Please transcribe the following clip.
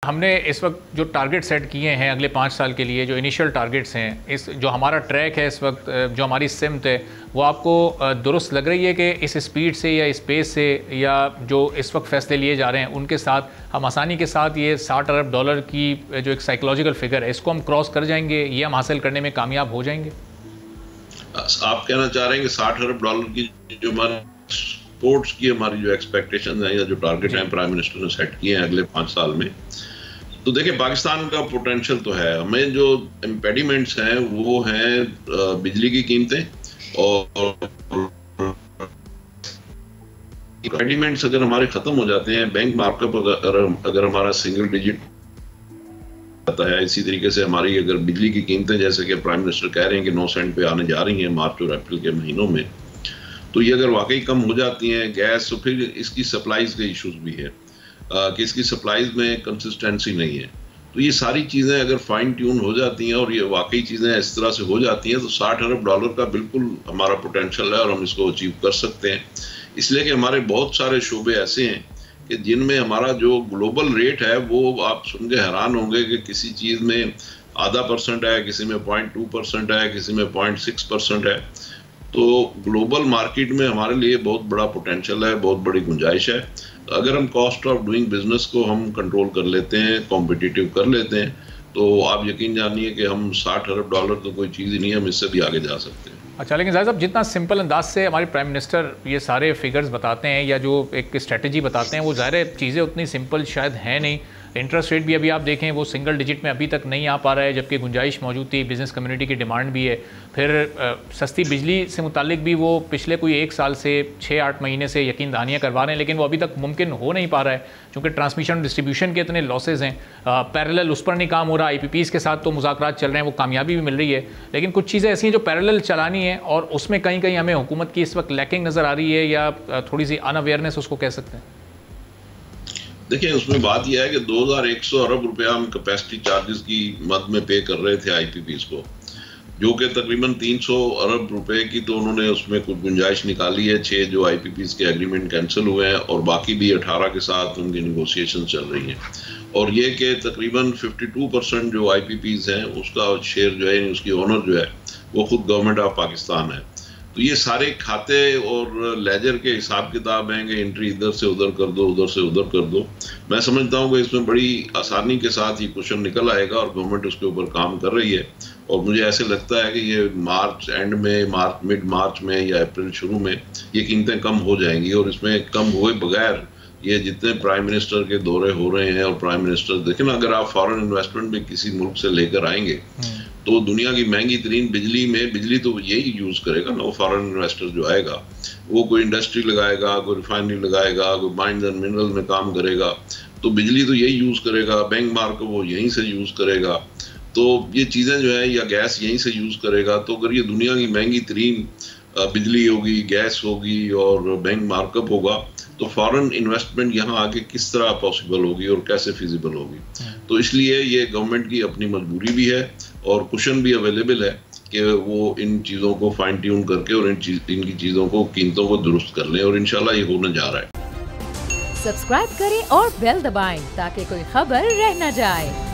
हमने इस वक्त जो टारगेट सेट किए हैं अगले 5 साल के लिए, जो इनिशियल टारगेट्स हैं, इस जो हमारा ट्रैक है इस वक्त, जो हमारी सिमत है, वो आपको दुरुस्त लग रही है कि इस स्पीड से या इस पेस से या जो इस वक्त फ़ैसले लिए जा रहे हैं उनके साथ हम आसानी के साथ ये $60 अरब की जो एक साइकोलॉजिकल फ़िगर है इसको हम क्रॉस कर जाएंगे, ये हम हासिल करने में कामयाब हो जाएंगे? आप कहना चाह रहे हैं कि $60 अरब की जो हमारे स्पोर्ट्स की हमारी जो एक्सपेक्टेशन है या जो टारगेट हैं प्राइम मिनिस्टर ने सेट किए हैं अगले 5 साल में, तो देखिए पाकिस्तान का पोटेंशियल तो है। हमें जो इम्पेडिमेंट्स हैं वो हैं बिजली की कीमतें और इम्पेडिमेंट्स अगर हमारे खत्म हो जाते हैं, बैंक मार्कअप अगर हमारा सिंगल डिजिट आता है, इसी तरीके से हमारी अगर बिजली की कीमतें जैसे कि प्राइम मिनिस्टर कह रहे हैं कि 9 सेंट पे आने जा रही हैं मार्च और अप्रैल के महीनों में, तो ये अगर वाकई कम हो जाती हैं गैस, तो फिर इसकी सप्लाईज के इश्यूज भी है कि इसकी सप्लाईज में कंसिस्टेंसी नहीं है। तो ये सारी चीज़ें अगर फाइन ट्यून हो जाती हैं और ये वाकई चीज़ें इस तरह से हो जाती हैं तो $60 अरब का बिल्कुल हमारा पोटेंशियल है और हम इसको अचीव कर सकते हैं। इसलिए कि हमारे बहुत सारे शोबे ऐसे हैं कि जिनमें हमारा जो ग्लोबल रेट है वो आप सुन के हैरान होंगे कि किसी चीज़ में ½ % है, किसी में 0.2% है, किसी में 0.6% है। तो ग्लोबल मार्केट में हमारे लिए बहुत बड़ा पोटेंशियल है, बहुत बड़ी गुंजाइश है। अगर हम कॉस्ट ऑफ डूइंग बिजनेस को हम कंट्रोल कर लेते हैं, कॉम्पिटिटिव कर लेते हैं, तो आप यकीन जानिए कि हम $60 अरब तो कोई चीज़ ही नहीं है, हम इससे भी आगे जा सकते हैं। अच्छा, लेकिन जाहिर साहब जितना सिंपल अंदाज से हमारे प्राइम मिनिस्टर ये सारे फिगर्स बताते हैं या जो एक स्ट्रेटजी बताते हैं, वो ज़ाहिर चीज़ें उतनी सिंपल शायद हैं नहीं। इंटरेस्ट रेट भी अभी आप देखें वो सिंगल डिजिट में अभी तक नहीं आ पा रहा है, जबकि गुंजाइश मौजूद थी, बिज़नेस कम्युनिटी की डिमांड भी है। फिर सस्ती बिजली से मुतालिक भी वो पिछले कोई 1 साल से 6-8 महीने से यकीन दहानियाँ करवा रहे हैं, लेकिन वो अभी तक मुमकिन हो नहीं पा रहा है क्योंकि ट्रांसमिशन डिस्ट्रीब्यूशन के इतने लॉसेज हैं। पैरेलल उस पर नहीं काम हो रहा। IPPs के साथ तो मुज़ाकरात चल रहे हैं, वो कामयाबी भी मिल रही है, लेकिन कुछ चीज़ें ऐसी हैं जो पैरेलल चलानी है और उसमें कहीं कहीं हमें हुकूमत की इस वक्त लैकिंग नज़र आ रही है या थोड़ी सी अनअवेयरनेस उसको कह सकते हैं। देखिए उसमें बात यह है कि 2100 अरब रुपया हम कैपेसिटी चार्जेस की मद में पे कर रहे थे IPPs को, जो कि तकरीबन 300 अरब रुपए की, तो उन्होंने उसमें कुछ गुंजाइश निकाली है। 6 जो IPPs के एग्रीमेंट कैंसिल हुए हैं और बाकी भी 18 के साथ उनकी निगोशिएशन चल रही हैं। और ये कि तकरीबन 52% जो IPPs हैं उसका शेयर जो है, उसकी ओनर जो है वो खुद गवर्नमेंट ऑफ पाकिस्तान है। तो ये सारे खाते और लेजर के हिसाब किताब हैं कि एंट्री इधर से उधर कर दो, उधर से उधर कर दो। मैं समझता हूँ कि इसमें बड़ी आसानी के साथ ये क्वेश्चन निकल आएगा और गवर्नमेंट उसके ऊपर काम कर रही है। और मुझे ऐसे लगता है कि ये मार्च एंड में, मिड मार्च में या अप्रैल शुरू में ये कीमतें कम हो जाएंगी। और इसमें कम हुए बगैर ये जितने प्राइम मिनिस्टर के दौरे हो रहे हैं, और प्राइम मिनिस्टर देखें ना, अगर आप फॉरेन इन्वेस्टमेंट भी किसी मुल्क से लेकर आएंगे तो दुनिया की महंगी तरीन बिजली तो यही यूज़ करेगा ना। वो फॉरेन इन्वेस्टर जो आएगा वो कोई इंडस्ट्री लगाएगा, कोई रिफाइनरी लगाएगा, कोई माइंस एंड मिनरल में काम करेगा, तो बिजली तो यही यूज़ करेगा। बैंक मार्केट वो यहीं से यूज़ करेगा, तो ये चीज़ें जो है, या गैस यहीं से यूज़ करेगा। तो अगर ये दुनिया की महंगी तरीन बिजली होगी, गैस होगी और बैंक मार्कअप होगा, तो फॉरेन इन्वेस्टमेंट यहाँ आके किस तरह पॉसिबल होगी और कैसे फिजिबल होगी। तो इसलिए ये गवर्नमेंट की अपनी मजबूरी भी है और कुशन भी अवेलेबल है कि वो इन चीज़ों को फाइन ट्यून करके और इनकी चीज़ों को, कीमतों को दुरुस्त कर लें, और इंशाल्लाह ये होने जा रहा है। सब्सक्राइब करें और बेल दबाएं ताकि कोई खबर रह न जाए।